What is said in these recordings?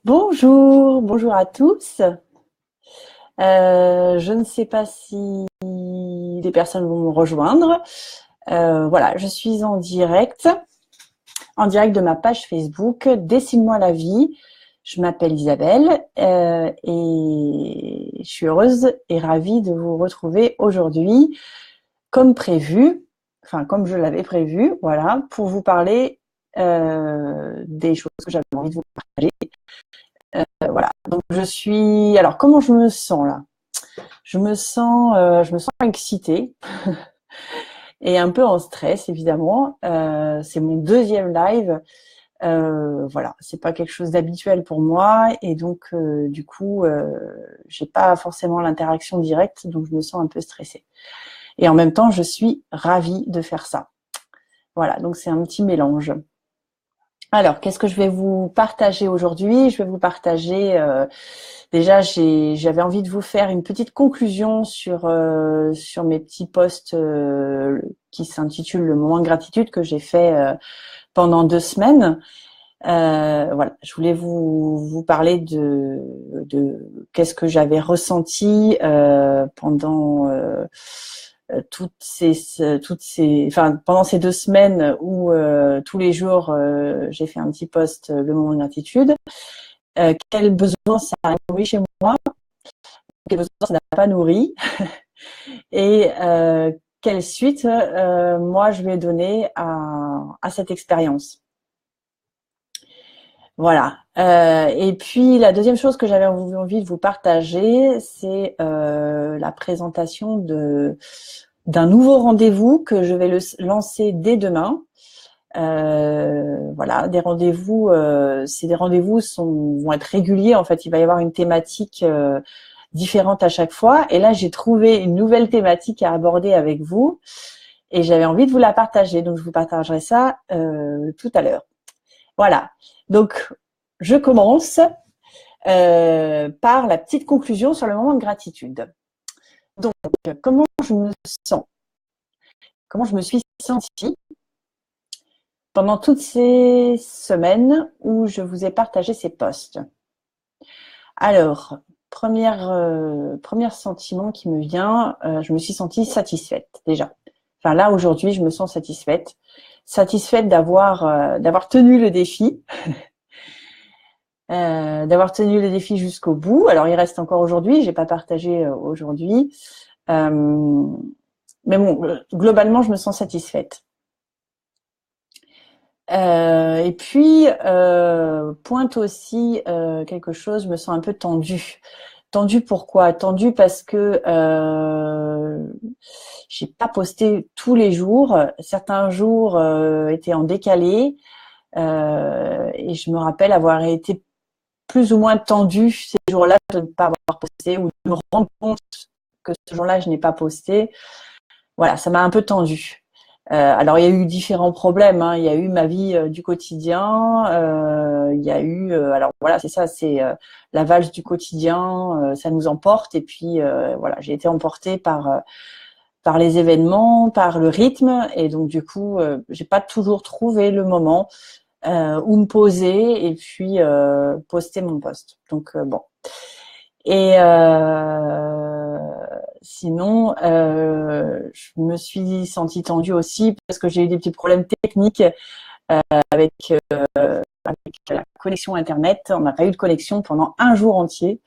Bonjour, bonjour à tous. Je ne sais pas si des personnes vont me rejoindre. Voilà, je suis en direct de ma page Facebook. Dessine-moi la vie. Je m'appelle Isabelle et je suis heureuse et ravie de vous retrouver aujourd'hui, comme prévu, enfin comme je l'avais prévu, voilà, pour vous parler des choses que j'avais envie de vous partager. Voilà. Donc alors comment je me sens là? Je me sens excitée et un peu en stress évidemment. C'est mon deuxième live. Voilà, c'est pas quelque chose d'habituel pour moi et donc du coup, j'ai pas forcément l'interaction directe, donc je me sens un peu stressée. Et en même temps, je suis ravie de faire ça. Voilà, donc c'est un petit mélange. Alors, qu'est-ce que je vais vous partager aujourd'hui? Je vais vous partager déjà, j'avais envie de vous faire une petite conclusion sur mes petits posts qui s'intitulent Le moment de gratitude que j'ai fait pendant 2 semaines. Voilà, je voulais vous parler de qu'est-ce que j'avais ressenti pendant pendant ces 2 semaines où tous les jours j'ai fait un petit post le moment de gratitude. Quel besoin ça a nourri chez moi, quel besoin ça n'a pas nourri, et quelle suite moi je vais donner à cette expérience. Voilà. Et puis la deuxième chose que j'avais envie de vous partager, c'est la présentation d'un nouveau rendez-vous que je vais lancer dès demain. Voilà, des rendez-vous. Ces rendez-vous vont être réguliers. En fait, il va y avoir une thématique différente à chaque fois. Et là, j'ai trouvé une nouvelle thématique à aborder avec vous, et j'avais envie de vous la partager. Donc, je vous partagerai ça tout à l'heure. Voilà. Donc, je commence par la petite conclusion sur le moment de gratitude. Donc, comment je me sens? Comment je me suis sentie pendant toutes ces semaines où je vous ai partagé ces posts? Alors, premier sentiment qui me vient, je me suis sentie satisfaite déjà. Enfin là, aujourd'hui, je me sens satisfaite. Satisfaite d'avoir tenu le défi. D'avoir tenu le défi jusqu'au bout. Alors, il reste encore aujourd'hui, j'ai pas partagé aujourd'hui. Mais bon, globalement, je me sens satisfaite. Et puis, pointe aussi quelque chose, je me sens un peu tendue. Tendue pourquoi? Tendue parce que j'ai pas posté tous les jours. Certains jours étaient en décalé. Et je me rappelle avoir été plus ou moins tendue ces jours-là de ne pas avoir posté ou de me rendre compte que ce jour-là, je n'ai pas posté. Voilà, ça m'a un peu tendue. Alors, il y a eu différents problèmes, hein. Il y a eu ma vie du quotidien. Il y a eu, alors voilà, c'est ça, c'est la valse du quotidien. Ça nous emporte. Et puis, voilà, j'ai été emportée par les événements, par le rythme. Et donc, du coup, j'ai pas toujours trouvé le moment où me poser et puis poster mon post. Donc, bon. Et sinon, je me suis sentie tendue aussi parce que j'ai eu des petits problèmes techniques avec, avec la connexion Internet. On n'a pas eu de connexion pendant un jour entier.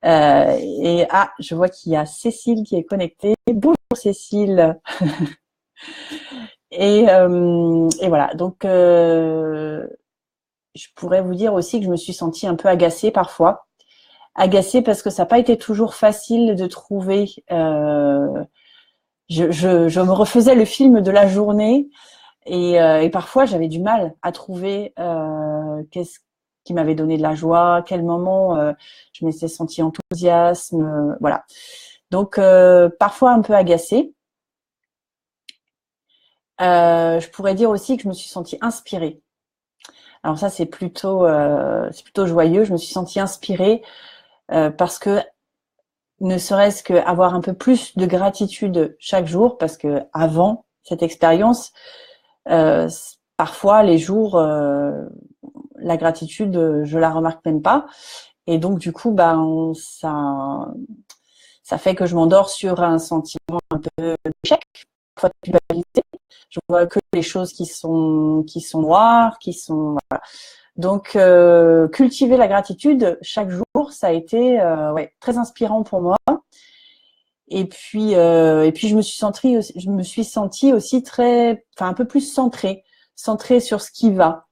Et je vois qu'il y a Cécile qui est connectée. Bonjour Cécile. Et voilà. Donc, je pourrais vous dire aussi que je me suis sentie un peu agacée parfois. Agacée parce que ça n'a pas été toujours facile de trouver. Je me refaisais le film de la journée et parfois j'avais du mal à trouver qu'est-ce qui m'avait donné de la joie, quel moment je m'étais sentie enthousiasme, voilà. Donc parfois un peu agacée. Je pourrais dire aussi que je me suis sentie inspirée. Alors ça c'est plutôt joyeux. Je me suis sentie inspirée parce que ne serait-ce qu'avoir un peu plus de gratitude chaque jour, parce que avant cette expérience, parfois les jours la gratitude, je la remarque même pas. Et donc du coup, ben ça fait que je m'endors sur un sentiment un peu d'échec, parfois de culpabilité. Je vois que les choses qui sont noires, qui sont voilà. Donc cultiver la gratitude chaque jour, ça a été très inspirant pour moi. Et puis je me suis sentie aussi un peu plus centrée sur ce qui va.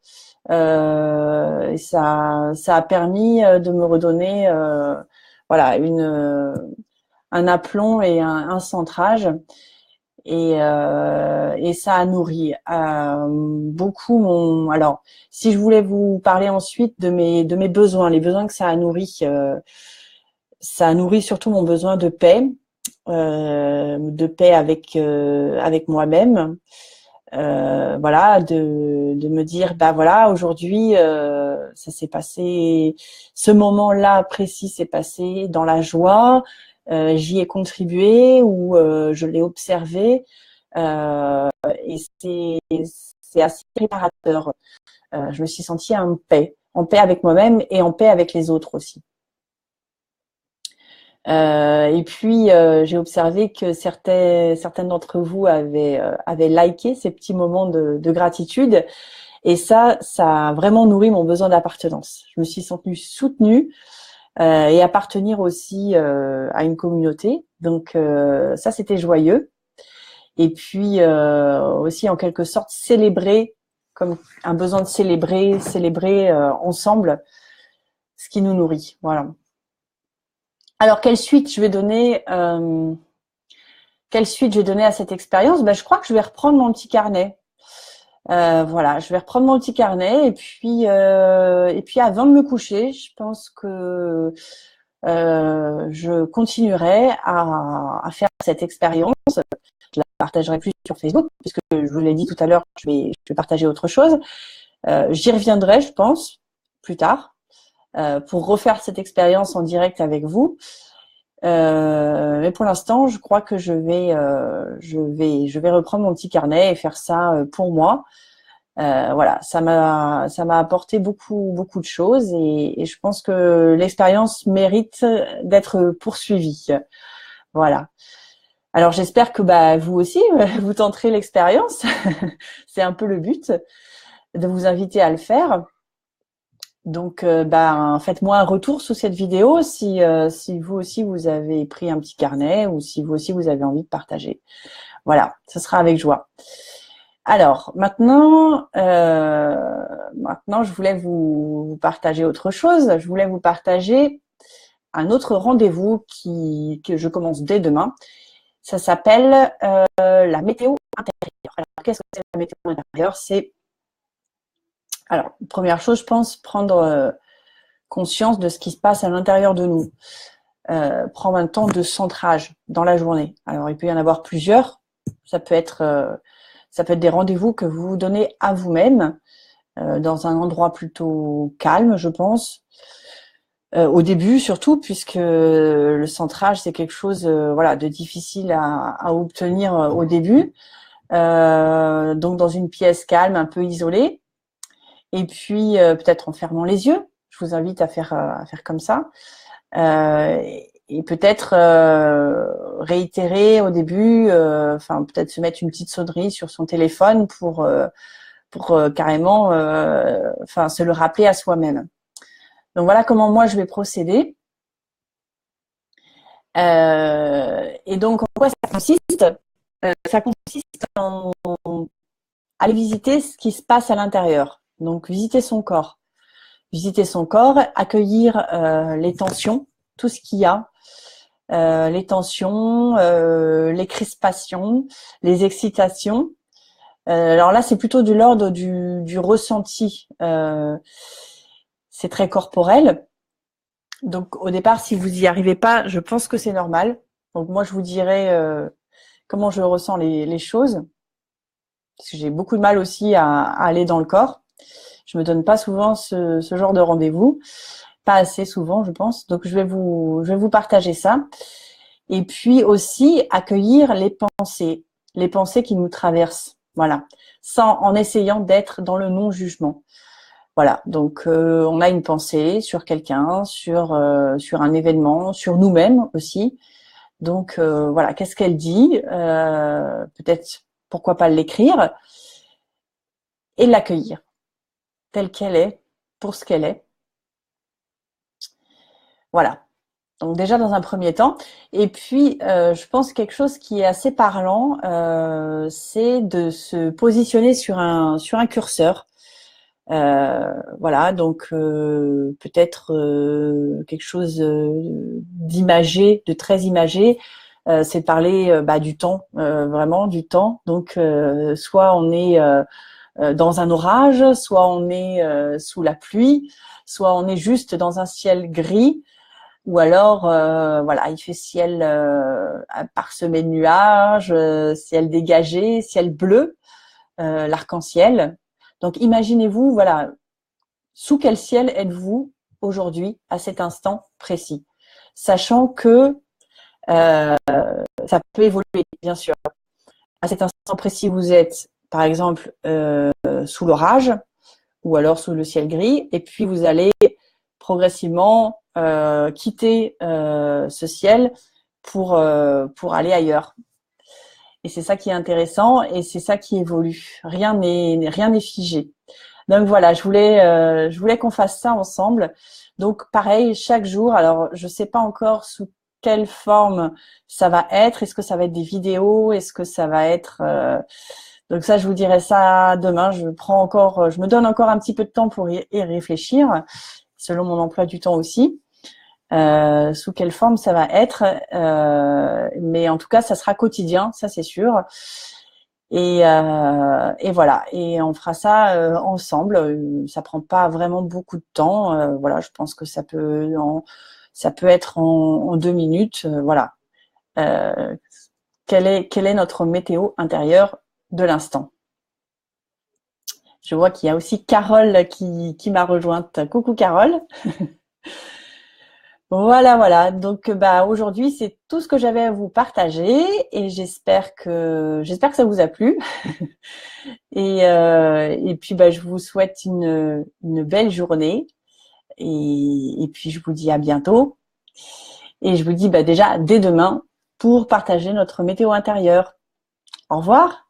Et ça a permis de me redonner voilà un aplomb et un centrage. Et ça a nourri beaucoup mon. Alors, si je voulais vous parler ensuite de mes besoins, les besoins que ça a nourri surtout mon besoin de paix avec moi-même. Voilà, de me dire, bah voilà, aujourd'hui, ça s'est passé, ce moment-là précis s'est passé dans la joie, j'y ai contribué ou je l'ai observé, et c'est assez réparateur. Je me suis sentie en paix avec moi-même et en paix avec les autres aussi. Et puis j'ai observé que certaines d'entre vous avaient liké ces petits moments de gratitude, et ça a vraiment nourri mon besoin d'appartenance. Je me suis sentie soutenue et appartenir aussi à une communauté. Donc ça, c'était joyeux. Et puis aussi en quelque sorte célébrer, comme un besoin de célébrer ensemble ce qui nous nourrit. Voilà. Alors, quelle suite je vais donner à cette expérience? Ben, je crois que je vais reprendre mon petit carnet. Voilà, je vais reprendre mon petit carnet et puis avant de me coucher, je pense que je continuerai à faire cette expérience. Je la partagerai plus sur Facebook puisque je vous l'ai dit tout à l'heure, je vais partager autre chose. J'y reviendrai, je pense, plus tard. Pour refaire cette expérience en direct avec vous. Mais pour l'instant, je crois que je vais reprendre mon petit carnet et faire ça pour moi. Voilà, ça m'a apporté beaucoup de choses et je pense que l'expérience mérite d'être poursuivie. Voilà. Alors j'espère que vous aussi vous tenterez l'expérience. C'est un peu le but de vous inviter à le faire. Donc, faites-moi un retour sous cette vidéo si vous aussi vous avez pris un petit carnet ou si vous aussi vous avez envie de partager. Voilà, ce sera avec joie. Alors, maintenant, je voulais vous partager autre chose. Je voulais vous partager un autre rendez-vous que je commence dès demain. Ça s'appelle la météo intérieure. Alors, qu'est-ce que c'est la météo intérieure? Alors, première chose, je pense, prendre conscience de ce qui se passe à l'intérieur de nous. Prendre un temps de centrage dans la journée. Alors, il peut y en avoir plusieurs. Ça peut être des rendez-vous que vous vous donnez à vous-même dans un endroit plutôt calme, je pense. Au début, surtout, puisque le centrage, c'est quelque chose de difficile à obtenir au début. Donc, dans une pièce calme, un peu isolée. Et puis, peut-être en fermant les yeux. Je vous invite à faire comme ça. Et peut-être réitérer au début, peut-être se mettre une petite sonnerie sur son téléphone pour carrément se le rappeler à soi-même. Donc voilà comment moi je vais procéder. Et donc en quoi ça consiste? Ça consiste en aller visiter ce qui se passe à l'intérieur. Donc visiter son corps. Visiter son corps, accueillir les tensions, tout ce qu'il y a, les tensions, les crispations, les excitations. Alors là, c'est plutôt de l'ordre du ressenti. C'est très corporel. Donc au départ, si vous n'y arrivez pas, je pense que c'est normal. Donc moi, je vous dirai comment je ressens les choses. Parce que j'ai beaucoup de mal aussi à aller dans le corps. Je me donne pas souvent ce genre de rendez-vous. Pas assez souvent, je pense. Donc je vais vous partager ça. Et puis aussi accueillir les pensées qui nous traversent. Voilà, en essayant d'être dans le non-jugement. Voilà, donc on a une pensée sur quelqu'un, sur un événement, sur nous-mêmes aussi. Donc voilà, qu'est-ce qu'elle dit? Peut-être pourquoi pas l'écrire et l'accueillir telle qu'elle est, pour ce qu'elle est. Voilà. Donc déjà dans un premier temps. Et puis je pense quelque chose qui est assez parlant, c'est de se positionner sur un curseur. Voilà, donc peut-être quelque chose d'imagé, de très imagé, c'est de parler du temps, vraiment du temps. Donc soit on est dans un orage, soit on est sous la pluie, soit on est juste dans un ciel gris, ou alors voilà, il fait ciel parsemé de nuages, ciel dégagé, ciel bleu, l'arc-en-ciel. Donc imaginez-vous, voilà, sous quel ciel êtes-vous aujourd'hui, à cet instant précis, sachant que ça peut évoluer, bien sûr. À cet instant précis, vous êtes, par exemple, sous l'orage ou alors sous le ciel gris, et puis vous allez progressivement quitter ce ciel pour aller ailleurs. Et c'est ça qui est intéressant et c'est ça qui évolue. Rien n'est figé. Donc voilà, je voulais qu'on fasse ça ensemble. Donc pareil, chaque jour. Alors je sais pas encore sous quelle forme ça va être. Est-ce que ça va être des vidéos? Est-ce que ça va être donc ça, je vous dirai ça demain. Je me donne encore un petit peu de temps pour y réfléchir, selon mon emploi du temps aussi. Sous quelle forme ça va être, mais en tout cas, ça sera quotidien, ça c'est sûr. Et voilà, et on fera ça ensemble. Ça prend pas vraiment beaucoup de temps. Voilà, je pense que ça peut être en 2 minutes. Voilà. Euh, quelle est notre météo intérieure de l'instant? Je vois qu'il y a aussi Carole qui m'a rejointe. Coucou Carole. Voilà, voilà. Donc, aujourd'hui, c'est tout ce que j'avais à vous partager et j'espère que ça vous a plu. Et puis, je vous souhaite une belle journée et puis je vous dis à bientôt. Et je vous dis déjà dès demain pour partager notre météo intérieure. Au revoir.